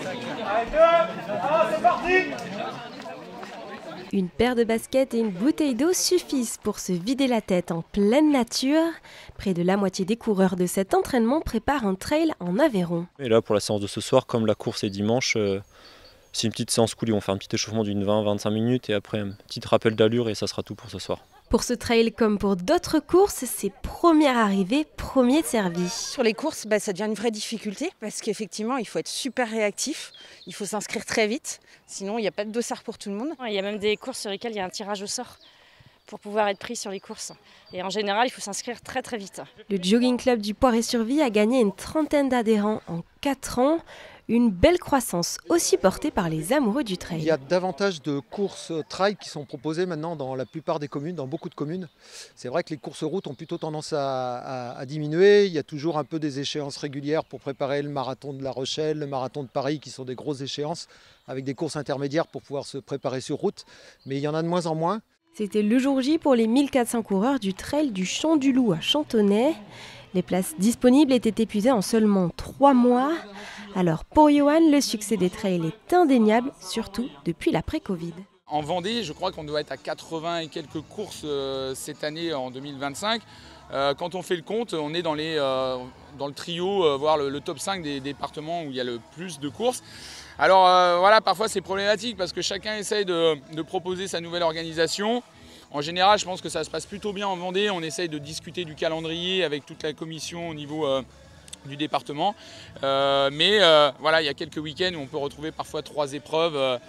C'est parti! Une paire de baskets et une bouteille d'eau suffisent pour se vider la tête en pleine nature. Près de la moitié des coureurs de cet entraînement préparent un trail en Aveyron. Et là, pour la séance de ce soir, comme la course est dimanche, c'est une petite séance cool. On fait un petit échauffement d'une 20-25 minutes et après un petit rappel d'allure et ça sera tout pour ce soir. Pour ce trail comme pour d'autres courses, c'est première arrivée, premier servi. Sur les courses, ça devient une vraie difficulté parce qu'effectivement, il faut être super réactif, il faut s'inscrire très vite, sinon il n'y a pas de dossard pour tout le monde. Il y a même des courses sur lesquelles il y a un tirage au sort pour pouvoir être pris sur les courses. Et en général, il faut s'inscrire très très vite. Le Jogging Club du Poiré-sur-Vie a gagné une trentaine d'adhérents en 4 ans. Une belle croissance aussi portée par les amoureux du trail. Il y a davantage de courses trail qui sont proposées maintenant dans la plupart des communes, dans beaucoup de communes. C'est vrai que les courses routes ont plutôt tendance à diminuer. Il y a toujours un peu des échéances régulières pour préparer le marathon de La Rochelle, le marathon de Paris qui sont des grosses échéances avec des courses intermédiaires pour pouvoir se préparer sur route. Mais il y en a de moins en moins. C'était le jour J pour les 1400 coureurs du trail du Champ du Loup à Chantonnay. Les places disponibles étaient épuisées en seulement 3 mois. Alors pour Johan, le succès des trails est indéniable, surtout depuis l'après-Covid. En Vendée, je crois qu'on doit être à 80 et quelques courses cette année en 2025. Quand on fait le compte, on est dans le trio, voire le top 5 des départements où il y a le plus de courses. Alors voilà, parfois c'est problématique parce que chacun essaye de proposer sa nouvelle organisation. En général, je pense que ça se passe plutôt bien en Vendée. On essaye de discuter du calendrier avec toute la commission au niveau du département. Mais voilà, il y a quelques week-ends où on peut retrouver parfois 3 épreuves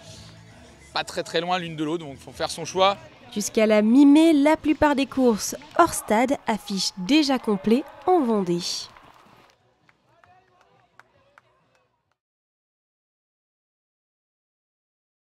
pas très très loin l'une de l'autre, donc il faut faire son choix. Jusqu'à la mi-mai, la plupart des courses hors stade affichent déjà complet en Vendée.